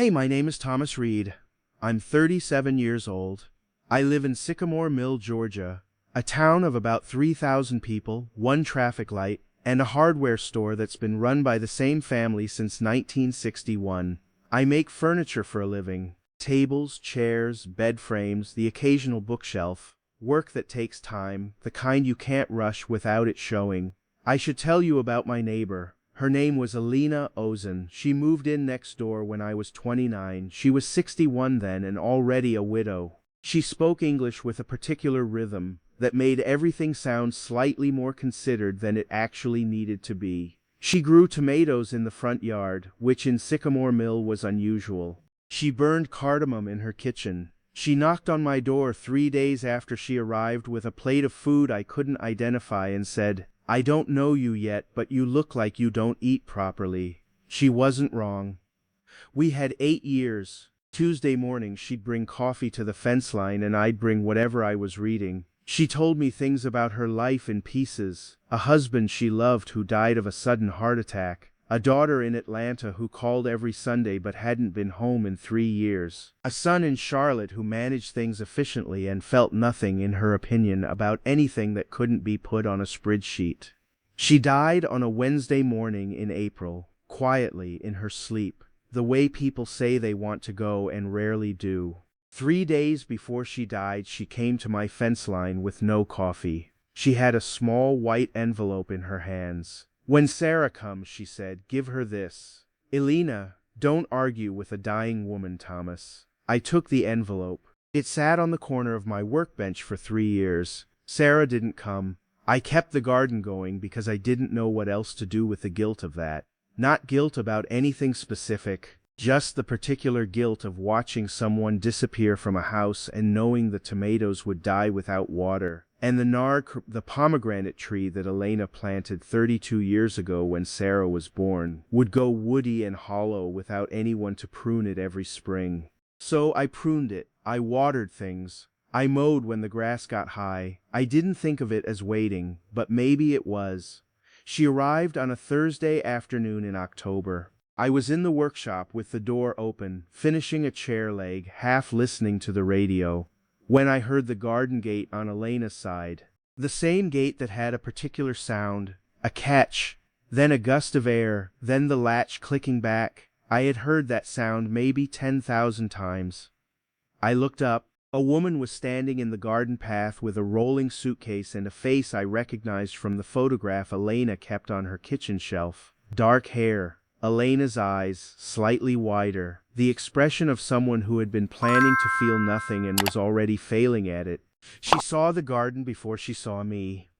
Hi, my name is Thomas Reed. I'm 37 years old. I live in Sycamore Mill, Georgia, a town of about 3,000 people, one traffic light, and a hardware store that's been run by the same family since 1961. I make furniture for a living. Tables, chairs, bed frames, the occasional bookshelf. Work that takes time, the kind you can't rush without it showing. I should tell you about my neighbor. Her name was Elena. She moved in next door when I was 29. She was 61 then and already a widow. She spoke English with a particular rhythm that made everything sound slightly more considered than it actually needed to be. She grew tomatoes in the front yard, which in Sycamore Mill was unusual. She burned cardamom in her kitchen. She knocked on my door 3 days after she arrived with a plate of food I couldn't identify and said, "I don't know you yet, but you look like you don't eat properly." She wasn't wrong. We had 8 years. Tuesday morning she'd bring coffee to the fence line and I'd bring whatever I was reading. She told me things about her life in pieces. A husband she loved who died of a sudden heart attack. A daughter in Atlanta who called every Sunday but hadn't been home in 3 years. A son in Charlotte who managed things efficiently and felt nothing, in her opinion, about anything that couldn't be put on a spreadsheet. She died on a Wednesday morning in April, quietly in her sleep, the way people say they want to go and rarely do. 3 days before she died, she came to my fence line with no coffee. She had a small white envelope in her hands. "When Sara comes," she said, "give her this." Elena, don't argue with a dying woman, Thomas. I took the envelope. It sat on the corner of my workbench for 3 years. Sara didn't come. I kept the garden going because I didn't know what else to do with the guilt of that. Not guilt about anything specific, just the particular guilt of watching someone disappear from a house and knowing the tomatoes would die without water. And the pomegranate tree that Elena planted 32 years ago when Sara was born, would go woody and hollow without anyone to prune it every spring. So I pruned it. I watered things. I mowed when the grass got high. I didn't think of it as waiting, but maybe it was. She arrived on a Thursday afternoon in October. I was in the workshop with the door open, finishing a chair leg, half listening to the radio, when I heard the garden gate on Elena's side. The same gate that had a particular sound, a catch, then a gust of air, then the latch clicking back. I had heard that sound maybe 10,000 times. I looked up. A woman was standing in the garden path with a rolling suitcase and a face I recognized from the photograph Elena kept on her kitchen shelf. Dark hair. Elena's eyes, slightly wider, the expression of someone who had been planning to feel nothing and was already failing at it. She saw the garden before she saw me.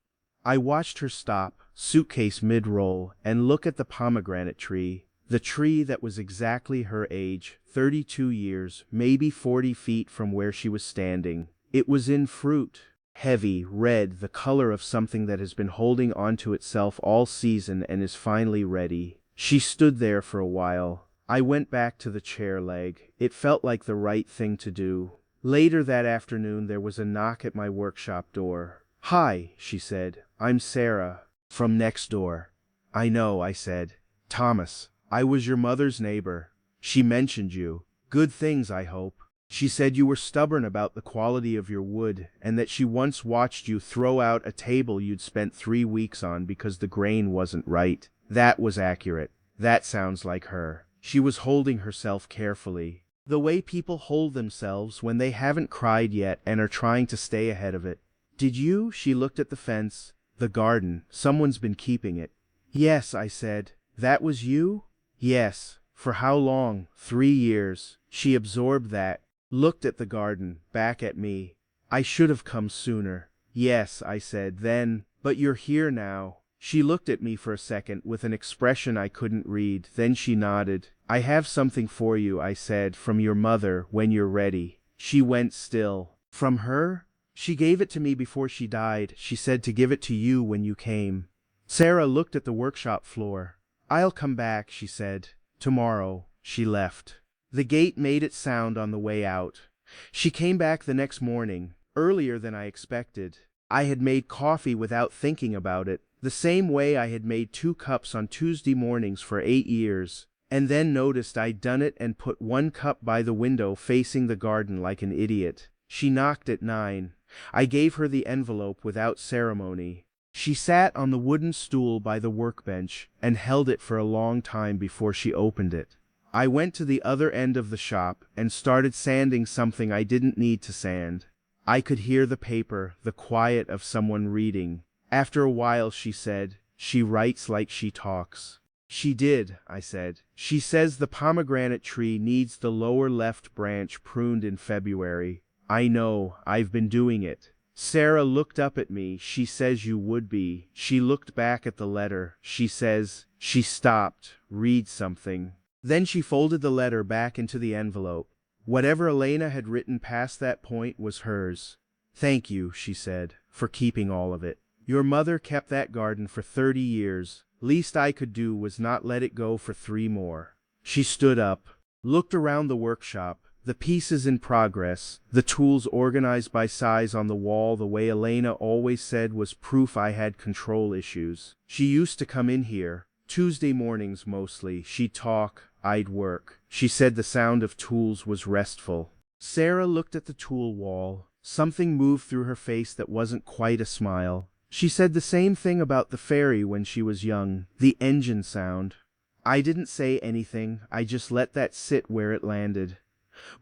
I watched her stop, suitcase mid-roll, and look at the pomegranate tree, the tree that was exactly her age, 32 years, maybe 40 feet from where she was standing. It was in fruit. Heavy, red, the color of something that has been holding onto itself all season and is finally ready. She stood there for a while. I went back to the chair leg. It felt like the right thing to do. Later that afternoon there was a knock at my workshop door. "Hi," she said. "I'm Sara. From next door." "I know," I said. "Thomas, I was your mother's neighbor. She mentioned you. Good things, I hope. She said you were stubborn about the quality of your wood, and that she once watched you throw out a table you'd spent 3 weeks on because the grain wasn't right." That was accurate. That sounds like her. She was holding herself carefully. The way people hold themselves when they haven't cried yet and are trying to stay ahead of it. "Did you?" She looked at the fence. "The garden. Someone's been keeping it." "Yes," I said. "That was you?" "Yes." "For how long?" 3 years. She absorbed that. Looked at the garden, back at me. "I should have come sooner." "Yes," I said then. "But you're here now." She looked at me for a second with an expression I couldn't read, then she nodded. "I have something for you," I said, "from your mother, when you're ready." She went still. "From her?" "She gave it to me before she died. She said to give it to you when you came." Sara looked at the workshop floor. "I'll come back," she said. "Tomorrow." She left. The gate made its sound on the way out. She came back the next morning, earlier than I expected. I had made coffee without thinking about it, the same way I had made 2 cups on Tuesday mornings for 8 years, and then noticed I'd done it and put one cup by the window facing the garden like an idiot. She knocked at 9. I gave her the envelope without ceremony. She sat on the wooden stool by the workbench and held it for a long time before she opened it. I went to the other end of the shop and started sanding something I didn't need to sand. I could hear the paper, the quiet of someone reading. After a while she said, "She writes like she talks." "She did," I said. "She says the pomegranate tree needs the lower left branch pruned in February." "I know, I've been doing it." Sara looked up at me. "She says you would be." She looked back at the letter. "She says," she stopped, "read something." Then she folded the letter back into the envelope. Whatever Elena had written past that point was hers. "Thank you," she said, "for keeping all of it. Your mother kept that garden for 30 years. Least I could do was not let it go for 3 more. She stood up, looked around the workshop, the pieces in progress, the tools organized by size on the wall the way Elena always said was proof I had control issues. She used to come in here, Tuesday mornings mostly. She'd talk, I'd work. She said the sound of tools was restful. Sara looked at the tool wall. Something moved through her face that wasn't quite a smile. She said the same thing about the ferry when she was young, the engine sound. I didn't say anything, I just let that sit where it landed.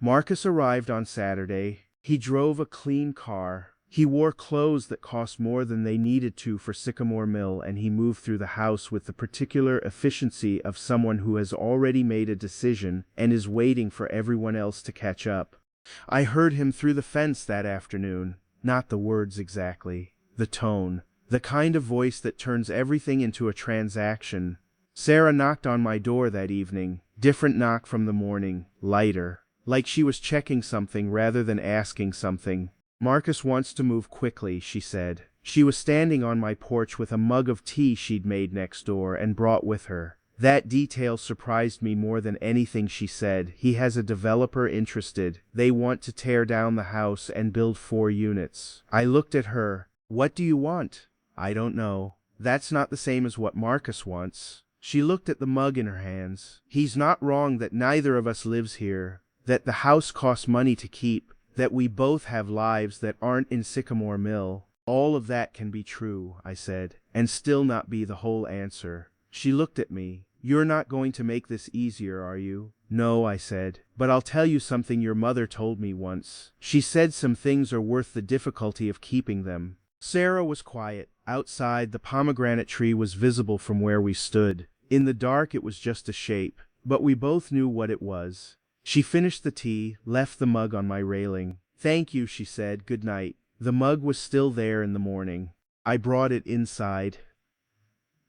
Marcus arrived on Saturday. He drove a clean car. He wore clothes that cost more than they needed to for Sycamore Mill, and he moved through the house with the particular efficiency of someone who has already made a decision and is waiting for everyone else to catch up. I heard him through the fence that afternoon. Not the words exactly. The tone. The kind of voice that turns everything into a transaction. Sara knocked on my door that evening. Different knock from the morning. Lighter. Like she was checking something rather than asking something. "Marcus wants to move quickly," she said. She was standing on my porch with a mug of tea she'd made next door and brought with her. That detail surprised me more than anything she said. "He has a developer interested. They want to tear down the house and build 4 units. I looked at her. "What do you want?" "I don't know." "That's not the same as what Marcus wants." She looked at the mug in her hands. "He's not wrong that neither of us lives here, that the house costs money to keep, that we both have lives that aren't in Sycamore Mill. All of that can be true," I said, "and still not be the whole answer." She looked at me. "You're not going to make this easier, are you?" "No," I said, "but I'll tell you something your mother told me once. She said some things are worth the difficulty of keeping them." Sara was quiet. Outside, the pomegranate tree was visible from where we stood. In the dark it was just a shape, but we both knew what it was. She finished the tea, left the mug on my railing. "Thank you," she said. "Good night." The mug was still there in the morning. I brought it inside.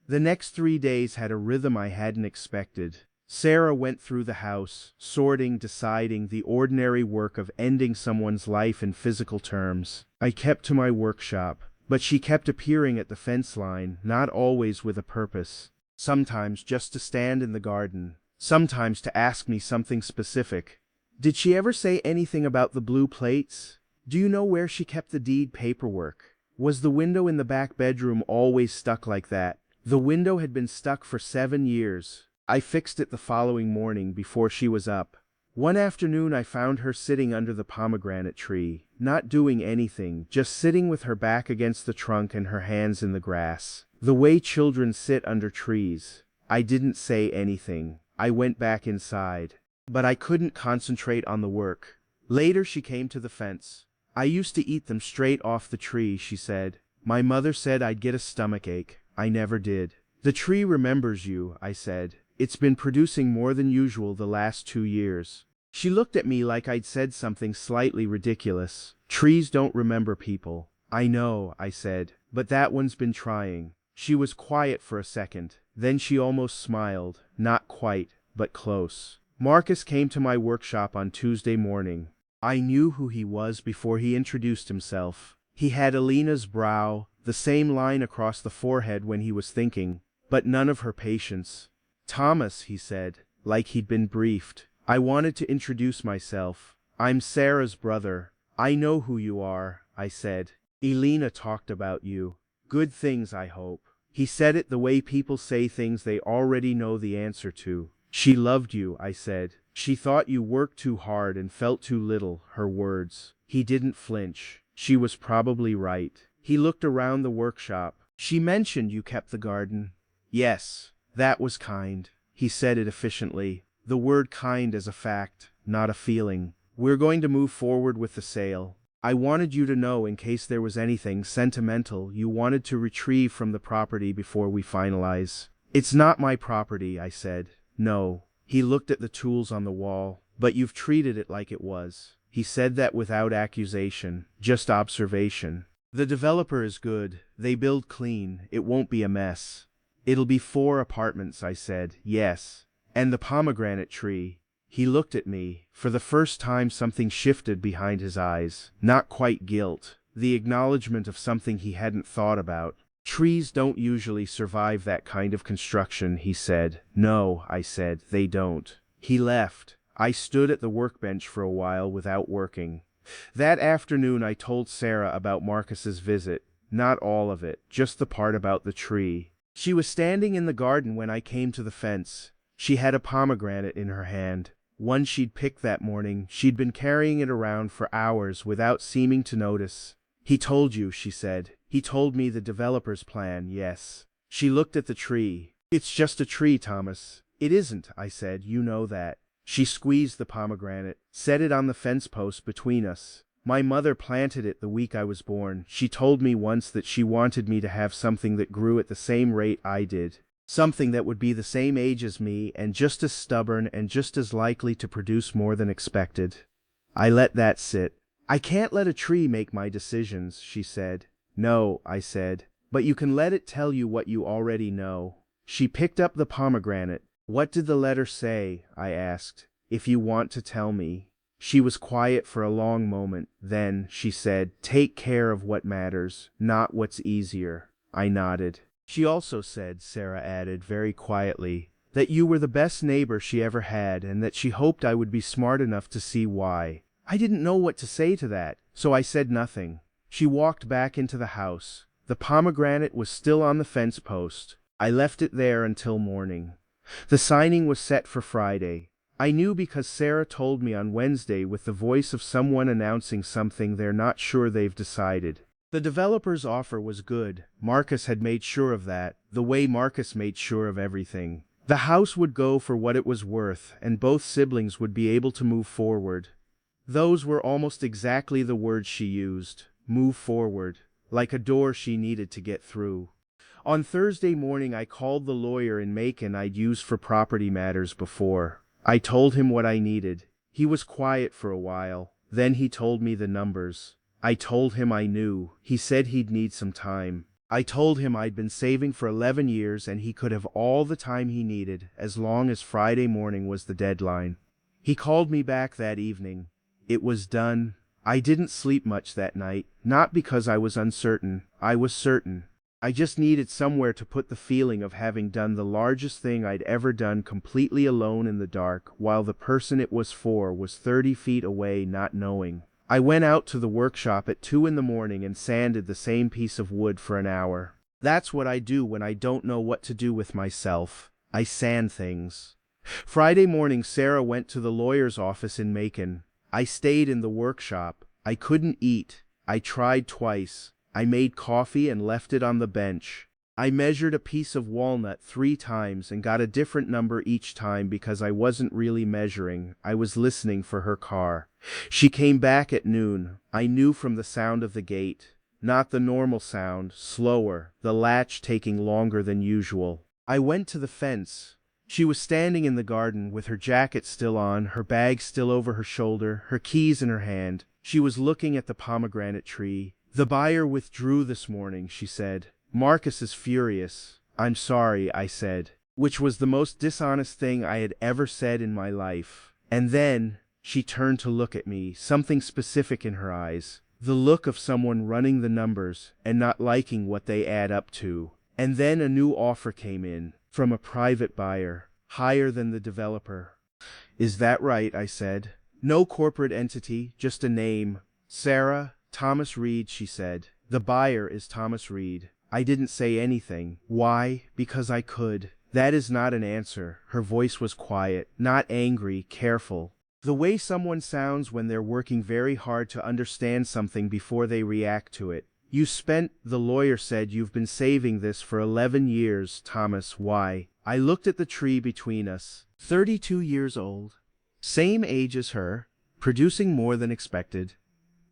The next 3 days had a rhythm I hadn't expected. Sara went through the house, sorting, deciding, the ordinary work of ending someone's life in physical terms. I kept to my workshop, but she kept appearing at the fence line, not always with a purpose. Sometimes just to stand in the garden. Sometimes to ask me something specific. Did she ever say anything about the blue plates? Do you know where she kept the deed paperwork? Was the window in the back bedroom always stuck like that? The window had been stuck for 7 years. I fixed it the following morning before she was up. One afternoon I found her sitting under the pomegranate tree, not doing anything, just sitting with her back against the trunk and her hands in the grass. The way children sit under trees. I didn't say anything. I went back inside. But I couldn't concentrate on the work. Later she came to the fence. "I used to eat them straight off the tree," she said. "My mother said I'd get a stomachache. I never did." "The tree remembers you," I said. "It's been producing more than usual the last 2 years." She looked at me like I'd said something slightly ridiculous. "Trees don't remember people." "I know," I said, "but that one's been trying." She was quiet for a second. Then she almost smiled. Not quite, but close. "Marcus came to my workshop on Tuesday morning. I knew who he was before he introduced himself. He had Elena's brow, the same line across the forehead when he was thinking, but none of her patience. "Thomas," he said, like he'd been briefed. "I wanted to introduce myself. I'm Sara's brother." "I know who you are," I said. "Elena talked about you. Good things, I hope." He said it the way people say things they already know the answer to. She loved you, I said. She thought you worked too hard and felt too little, her words. He didn't flinch. She was probably right. He looked around the workshop. She mentioned you kept the garden. Yes, that was kind. He said it efficiently. The word kind as a fact, not a feeling. We're going to move forward with the sale. I wanted you to know in case there was anything sentimental you wanted to retrieve from the property before we finalize. It's not my property, I said. No. He looked at the tools on the wall. But you've treated it like it was. He said that without accusation, just observation. The developer is good. They build clean. It won't be a mess. It'll be 4 apartments, I said. Yes. And the pomegranate tree. He looked at me. For the first time something shifted behind his eyes. Not quite guilt. The acknowledgement of something he hadn't thought about. Trees don't usually survive that kind of construction, he said. No, I said, they don't. He left. I stood at the workbench for a while without working. That afternoon I told Sara about Marcus's visit. Not all of it, just the part about the tree. She was standing in the garden when I came to the fence. She had a pomegranate in her hand. One she'd picked that morning. She'd been carrying it around for hours without seeming to notice. He told you, she said. He told me the developer's plan, yes. She looked at the tree. It's just a tree, Thomas. It isn't, I said. You know that. She squeezed the pomegranate, set it on the fence post between us. My mother planted it the week I was born. She told me once that she wanted me to have something that grew at the same rate I did. Something that would be the same age as me and just as stubborn and just as likely to produce more than expected. I let that sit. I can't let a tree make my decisions, she said. No, I said, but you can let it tell you what you already know. She picked up the pomegranate. What did the letter say? I asked. If you want to tell me. She was quiet for a long moment. Then, she said, take care of what matters, not what's easier. I nodded. She also said, Sara added very quietly, that you were the best neighbor she ever had and that she hoped I would be smart enough to see why. I didn't know what to say to that, so I said nothing. She walked back into the house. The pomegranate was still on the fence post. I left it there until morning. The signing was set for Friday. I knew because Sara told me on Wednesday with the voice of someone announcing something they're not sure they've decided. The developer's offer was good. Marcus had made sure of that, the way Marcus made sure of everything. The house would go for what it was worth, and both siblings would be able to move forward. Those were almost exactly the words she used. Move forward. Like a door she needed to get through. On Thursday morning I called the lawyer in Macon I'd used for property matters before. I told him what I needed. He was quiet for a while. Then he told me the numbers. I told him I knew. He said he'd need some time. I told him I'd been saving for 11 years and he could have all the time he needed, as long as Friday morning was the deadline. He called me back that evening. It was done. I didn't sleep much that night, not because I was uncertain. I was certain. I just needed somewhere to put the feeling of having done the largest thing I'd ever done completely alone in the dark, while the person it was for was 30 feet away not knowing. I went out to the workshop at 2 in the morning and sanded the same piece of wood for an hour. That's what I do when I don't know what to do with myself. I sand things. Friday morning Sara went to the lawyer's office in Macon. I stayed in the workshop. I couldn't eat. I tried twice. I made coffee and left it on the bench. I measured a piece of walnut 3 times and got a different number each time because I wasn't really measuring. I was listening for her car. She came back at noon. I knew from the sound of the gate. Not the normal sound, slower, the latch taking longer than usual. I went to the fence. She was standing in the garden with her jacket still on, her bag still over her shoulder, her keys in her hand. She was looking at the pomegranate tree. The buyer withdrew this morning, she said. Marcus is furious. I'm sorry, I said, which was the most dishonest thing I had ever said in my life. And then she turned to look at me, something specific in her eyes. The look of someone running the numbers and not liking what they add up to. And then a new offer came in, from a private buyer, higher than the developer. Is that right? I said. No corporate entity, just a name. Sara, Thomas Reed, she said. The buyer is Thomas Reed. I didn't say anything. Why? Because I could. That is not an answer. Her voice was quiet, not angry, careful. The way someone sounds when they're working very hard to understand something before they react to it. The lawyer said you've been saving this for 11 years, Thomas. Why? I looked at the tree between us. 32 years old. Same age as her, producing more than expected.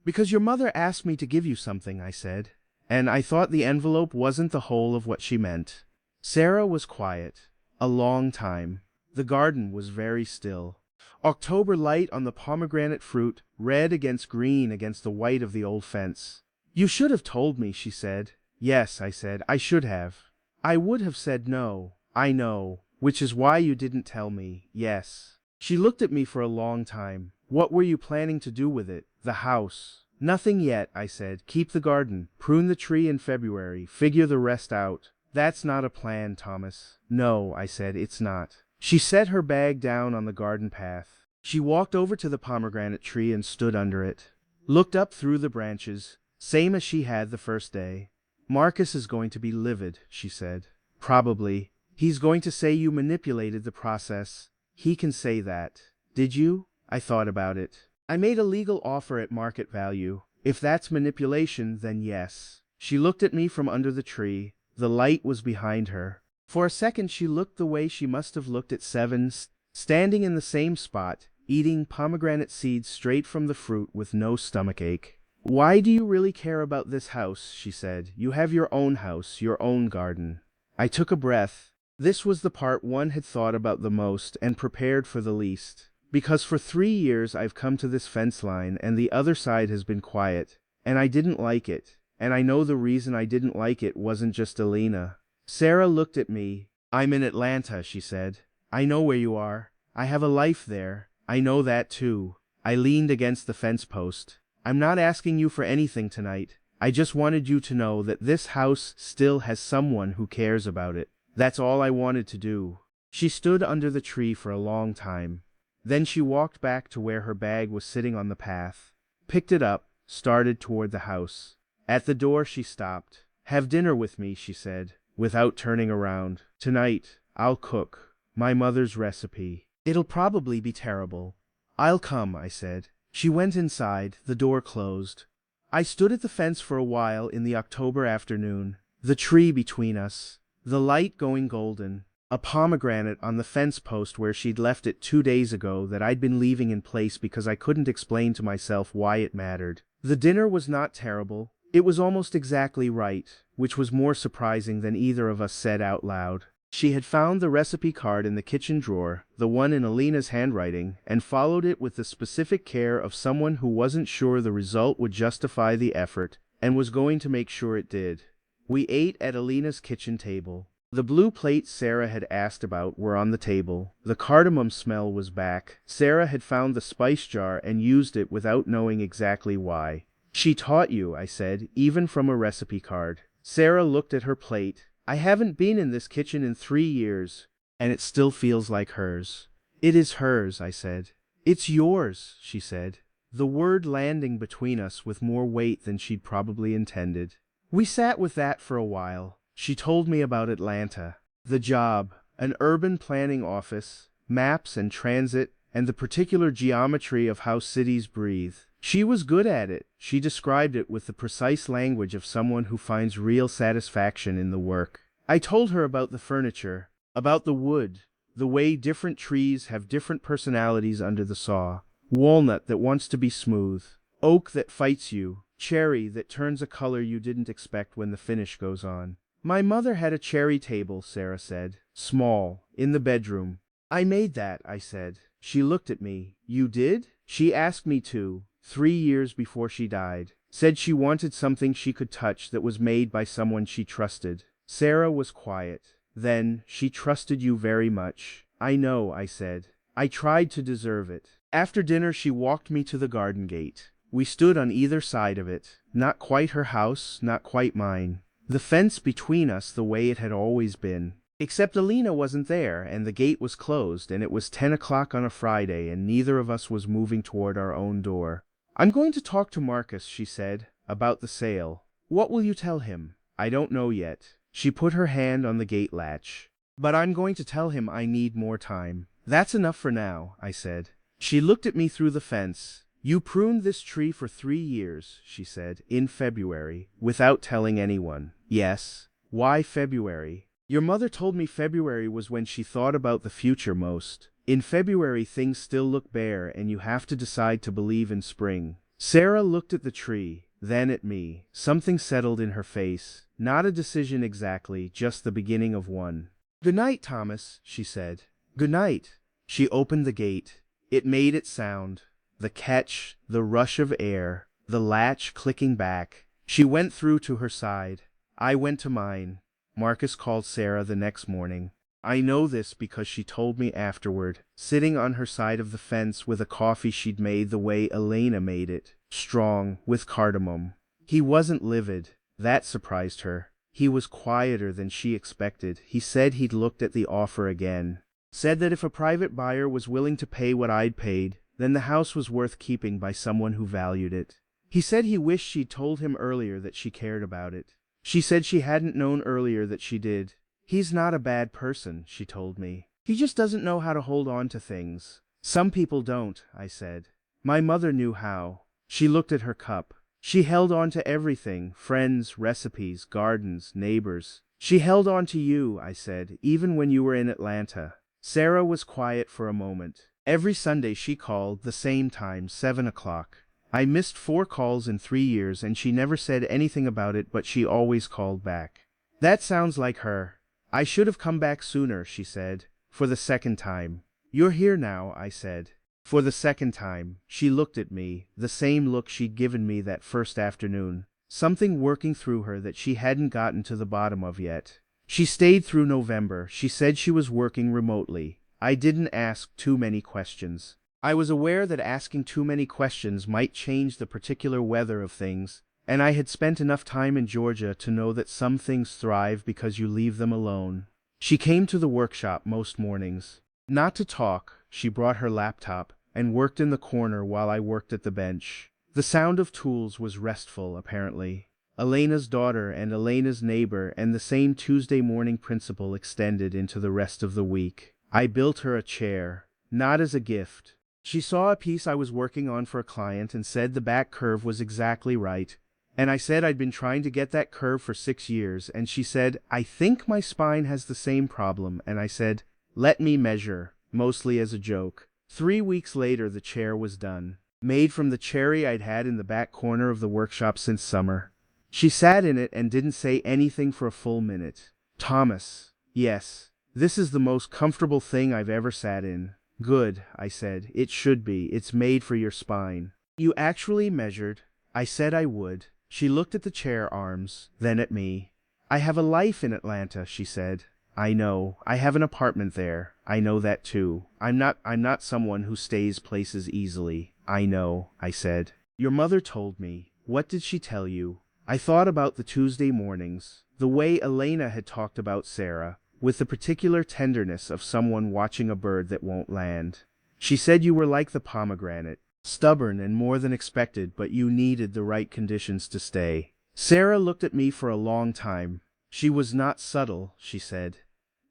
Because your mother asked me to give you something, I said. And I thought the envelope wasn't the whole of what she meant. Sara was quiet. A long time. The garden was very still. October light on the pomegranate fruit, red against green against the white of the old fence. You should have told me, she said. Yes, I said, I should have. I would have said no, I know, which is why you didn't tell me, yes. She looked at me for a long time. What were you planning to do with it? The house. Nothing yet, I said. Keep the garden, prune the tree in February, figure the rest out. That's not a plan, Thomas. No, I said, it's not. She set her bag down on the garden path. She walked over to the pomegranate tree and stood under it. Looked up through the branches, same as she had the first day. Marcus is going to be livid, she said. Probably. He's going to say you manipulated the process. He can say that. Did you? I thought about it. I made a legal offer at market value. If that's manipulation, then yes. She looked at me from under the tree. The light was behind her. For a second she looked the way she must have looked at 7, standing in the same spot, eating pomegranate seeds straight from the fruit with no stomachache. Why do you really care about this house? She said. You have your own house, your own garden. I took a breath. This was the part one had thought about the most and prepared for the least. Because for 3 years I've come to this fence line and the other side has been quiet, and I didn't like it. And I know the reason I didn't like it wasn't just Elena. Sara looked at me. I'm in Atlanta, she said. I know where you are. I have a life there. I know that too. I leaned against the fence post. I'm not asking you for anything tonight. I just wanted you to know that this house still has someone who cares about it. That's all I wanted to do. She stood under the tree for a long time. Then she walked back to where her bag was sitting on the path, picked it up, started toward the house. At the door she stopped. Have dinner with me, she said, without turning around. Tonight, I'll cook. My mother's recipe. It'll probably be terrible. I'll come, I said. She went inside, the door closed. I stood at the fence for a while in the October afternoon, the tree between us, the light going golden, a pomegranate on the fence post where she'd left it 2 days ago that I'd been leaving in place because I couldn't explain to myself why it mattered. The dinner was not terrible. It was almost exactly right, which was more surprising than either of us said out loud. She had found the recipe card in the kitchen drawer, the one in Elena's handwriting, and followed it with the specific care of someone who wasn't sure the result would justify the effort, and was going to make sure it did. We ate at Elena's kitchen table. The blue plates Sara had asked about were on the table. The cardamom smell was back. Sara had found the spice jar and used it without knowing exactly why. She taught you, I said, even from a recipe card. Sara looked at her plate. I haven't been in this kitchen in 3 years, and it still feels like hers. It is hers, I said. It's yours, she said, the word landing between us with more weight than she'd probably intended. We sat with that for a while. She told me about Atlanta, the job, an urban planning office, maps and transit, and the particular geometry of how cities breathe. She was good at it. She described it with the precise language of someone who finds real satisfaction in the work. I told her about the furniture, about the wood, the way different trees have different personalities under the saw. Walnut that wants to be smooth, oak that fights you, cherry that turns a color you didn't expect when the finish goes on. My mother had a cherry table, Sara said, small, in the bedroom. I made that, I said. She looked at me. You did? She asked me to. 3 years before she died, said she wanted something she could touch that was made by someone she trusted. Sara was quiet. Then, she trusted you very much. I know, I said. I tried to deserve it. After dinner she walked me to the garden gate. We stood on either side of it. Not quite her house, not quite mine. The fence between us the way it had always been. Except Elena wasn't there, and the gate was closed, and it was 10 o'clock on a Friday, and neither of us was moving toward our own door. I'm going to talk to Marcus, she said, about the sale. What will you tell him? I don't know yet. She put her hand on the gate latch. But I'm going to tell him I need more time. That's enough for now, I said. She looked at me through the fence. You pruned this tree for 3 years, she said, in February, without telling anyone. Yes. Why February? Your mother told me February was when she thought about the future most. In February things still look bare and you have to decide to believe in spring. Sara looked at the tree, then at me. Something settled in her face. Not a decision exactly, just the beginning of one. Good night, Thomas, she said. Good night. She opened the gate. It made its sound. The catch, the rush of air, the latch clicking back. She went through to her side. I went to mine. Marcus called Sara the next morning. I know this because she told me afterward, sitting on her side of the fence with a coffee she'd made the way Elena made it, strong, with cardamom. He wasn't livid. That surprised her. He was quieter than she expected. He said he'd looked at the offer again. Said that if a private buyer was willing to pay what I'd paid, then the house was worth keeping by someone who valued it. He said he wished she'd told him earlier that she cared about it. She said she hadn't known earlier that she did. He's not a bad person, she told me. He just doesn't know how to hold on to things. Some people don't, I said. My mother knew how. She looked at her cup. She held on to everything, friends, recipes, gardens, neighbors. She held on to you, I said, even when you were in Atlanta. Sara was quiet for a moment. Every Sunday she called, the same time, 7 o'clock. I missed 4 calls in 3 years and she never said anything about it, but she always called back. That sounds like her. I should have come back sooner, she said, for the second time. You're here now, I said. For the second time. She looked at me, the same look she'd given me that first afternoon. Something working through her that she hadn't gotten to the bottom of yet. She stayed through November. She said she was working remotely. I didn't ask too many questions. I was aware that asking too many questions might change the particular weather of things, and I had spent enough time in Georgia to know that some things thrive because you leave them alone. She came to the workshop most mornings. Not to talk, she brought her laptop and worked in the corner while I worked at the bench. The sound of tools was restful, apparently. Elena's daughter and Elena's neighbor and the same Tuesday morning principal extended into the rest of the week. I built her a chair, not as a gift. She saw a piece I was working on for a client and said the back curve was exactly right. And I said I'd been trying to get that curve for 6 years, and she said, I think my spine has the same problem, and I said, let me measure, mostly as a joke. 3 weeks later the chair was done, made from the cherry I'd had in the back corner of the workshop since summer. She sat in it and didn't say anything for a full minute. Thomas. Yes. This is the most comfortable thing I've ever sat in. Good, I said. It should be. It's made for your spine. You actually measured? I said I would. She looked at the chair arms, then at me. I have a life in Atlanta, she said. I know. I have an apartment there. I know that too. I'm not someone who stays places easily. I know, I said. Your mother told me. What did she tell you? I thought about the Tuesday mornings, the way Elena had talked about Sara, with the particular tenderness of someone watching a bird that won't land. She said you were like the pomegranate, stubborn and more than expected, but you needed the right conditions to stay. Sara looked at me for a long time. She was not subtle, she said.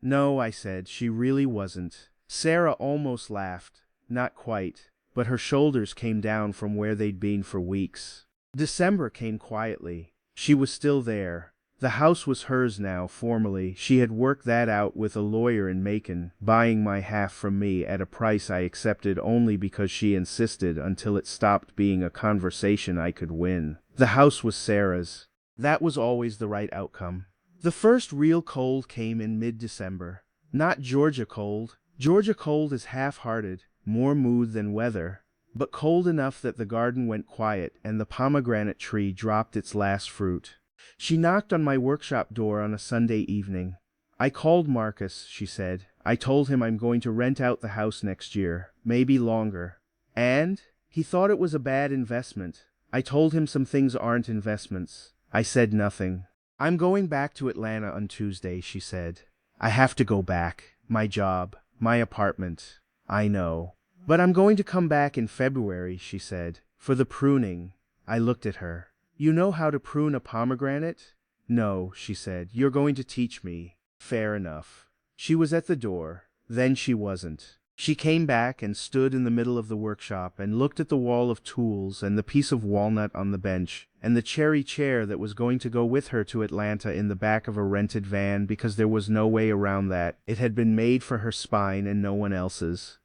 No, I said, she really wasn't. Sara almost laughed. Not quite, but her shoulders came down from where they'd been for weeks. December came quietly. She was still there. The house was hers now, formally. She had worked that out with a lawyer in Macon, buying my half from me at a price I accepted only because she insisted, until it stopped being a conversation I could win. The house was Sara's. That was always the right outcome. The first real cold came in mid-December. Not Georgia cold. Georgia cold is half-hearted, more mood than weather, but cold enough that the garden went quiet and the pomegranate tree dropped its last fruit. She knocked on my workshop door on a Sunday evening. I called Marcus, she said. I told him I'm going to rent out the house next year, maybe longer. And? He thought it was a bad investment. I told him some things aren't investments. I said nothing. I'm going back to Atlanta on Tuesday, she said. I have to go back. My job. My apartment. I know. But I'm going to come back in February, she said, for the pruning. I looked at her. You know how to prune a pomegranate? No, she said. You're going to teach me. Fair enough. She was at the door, then she wasn't. She came back and stood in the middle of the workshop and looked at the wall of tools and the piece of walnut on the bench and the cherry chair that was going to go with her to Atlanta in the back of a rented van because there was no way around that. It had been made for her spine and no one else's.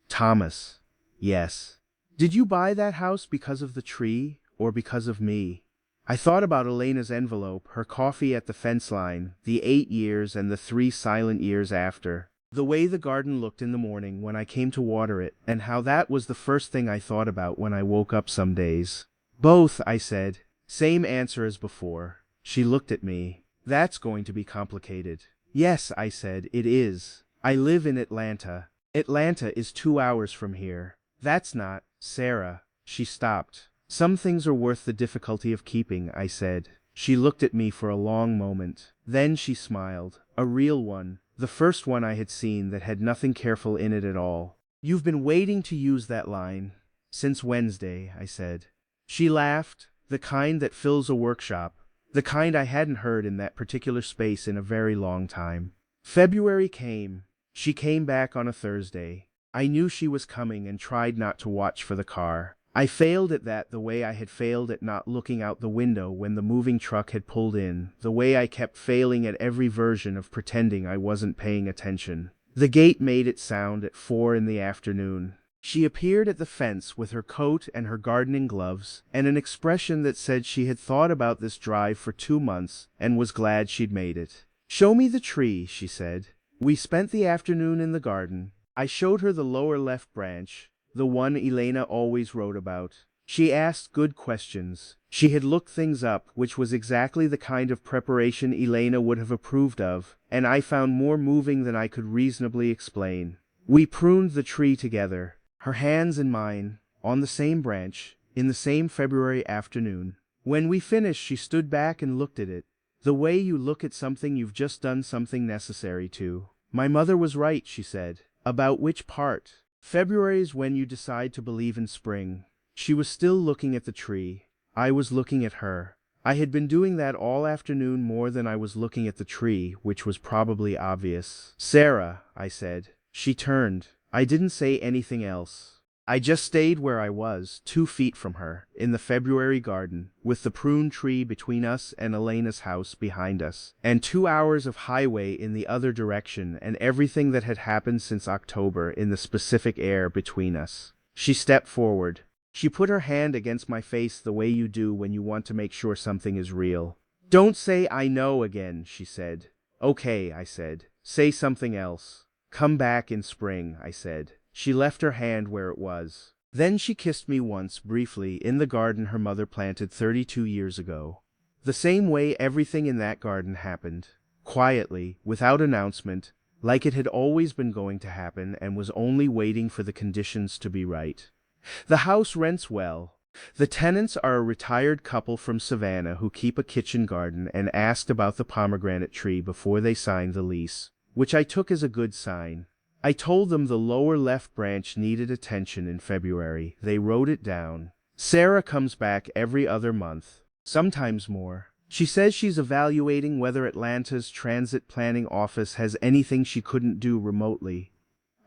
Thomas. Yes. Did you buy that house because of the tree or because of me? I thought about Elena's envelope, her coffee at the fence line, the 8 years and the 3 silent years after. The way the garden looked in the morning when I came to water it, and how that was the first thing I thought about when I woke up some days. Both, I said. Same answer as before. She looked at me. That's going to be complicated. Yes, I said, it is. I live in Atlanta. Atlanta is 2 hours from here. That's not, Sara. She stopped. Some things are worth the difficulty of keeping, I said. She looked at me for a long moment. Then she smiled. A real one. The first one I had seen that had nothing careful in it at all. You've been waiting to use that line. Since Wednesday, I said. She laughed, the kind that fills a workshop, the kind I hadn't heard in that particular space in a very long time. February came. She came back on a Thursday. I knew she was coming and tried not to watch for the car. I failed at that the way I had failed at not looking out the window when the moving truck had pulled in, the way I kept failing at every version of pretending I wasn't paying attention. The gate made its sound at 4 in the afternoon. She appeared at the fence with her coat and her gardening gloves, and an expression that said she had thought about this drive for 2 months and was glad she'd made it. "Show me the tree," she said. We spent the afternoon in the garden. I showed her the lower left branch, the one Elena always wrote about. She asked good questions. She had looked things up, which was exactly the kind of preparation Elena would have approved of, and I found more moving than I could reasonably explain. We pruned the tree together, her hands in mine, on the same branch, in the same February afternoon. When we finished, she stood back and looked at it, the way you look at something you've just done something necessary to. My mother was right, she said. About which part? February is when you decide to believe in spring. She was still looking at the tree. I was looking at her. I had been doing that all afternoon more than I was looking at the tree, which was probably obvious. Sara, I said. She turned. I didn't say anything else. I just stayed where I was, 2 feet from her, in the February garden, with the prune tree between us and Elena's house behind us, and 2 hours of highway in the other direction and everything that had happened since October in the specific air between us. She stepped forward. She put her hand against my face the way you do when you want to make sure something is real. "Don't say 'I know' again," she said. "Okay," I said. "Say something else." "Come back in spring," I said. She left her hand where it was. Then she kissed me once, briefly, in the garden her mother planted 32 years ago. The same way everything in that garden happened. Quietly, without announcement, like it had always been going to happen and was only waiting for the conditions to be right. The house rents well. The tenants are a retired couple from Savannah who keep a kitchen garden and asked about the pomegranate tree before they signed the lease, which I took as a good sign. I told them the lower left branch needed attention in February. They wrote it down. Sara comes back every other month, sometimes more. She says she's evaluating whether Atlanta's transit planning office has anything she couldn't do remotely.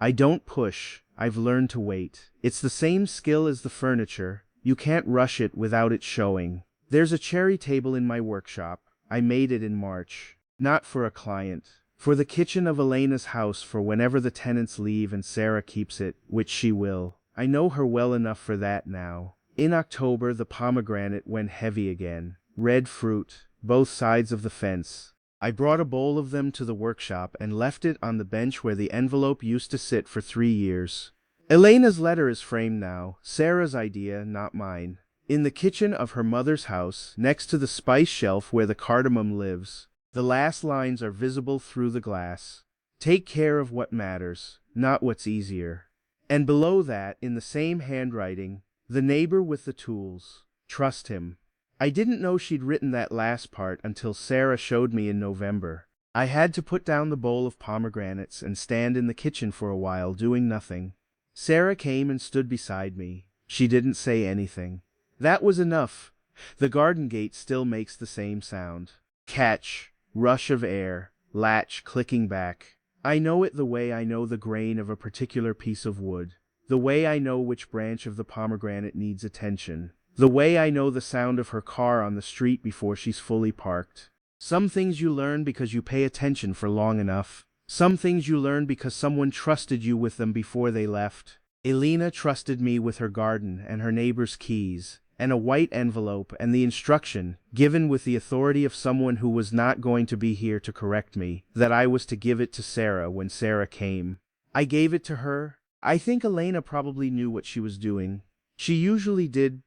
I don't push. I've learned to wait. It's the same skill as the furniture. You can't rush it without it showing. There's a cherry table in my workshop. I made it in March. Not for a client. For the kitchen of Elena's house for whenever the tenants leave and Sara keeps it, which she will. I know her well enough for that now. In October, the pomegranate went heavy again. Red fruit, both sides of the fence. I brought a bowl of them to the workshop and left it on the bench where the envelope used to sit for 3 years. Elena's letter is framed now, Sara's idea, not mine. In the kitchen of her mother's house, next to the spice shelf where the cardamom lives. The last lines are visible through the glass. Take care of what matters, not what's easier. And below that, in the same handwriting, the neighbor with the tools. Trust him. I didn't know she'd written that last part until Sara showed me in November. I had to put down the bowl of pomegranates and stand in the kitchen for a while doing nothing. Sara came and stood beside me. She didn't say anything. That was enough. The garden gate still makes the same sound. Catch. Rush of air, latch clicking back. I know it the way I know the grain of a particular piece of wood, the way I know which branch of the pomegranate needs attention, the way I know the sound of her car on the street before she's fully parked. Some things you learn because you pay attention for long enough. Some things you learn because someone trusted you with them before they left. Elena trusted me with her garden and her neighbor's keys, and a white envelope and the instruction, given with the authority of someone who was not going to be here to correct me, that I was to give it to Sara when Sara came. I gave it to her. I think Elena probably knew what she was doing. She usually did,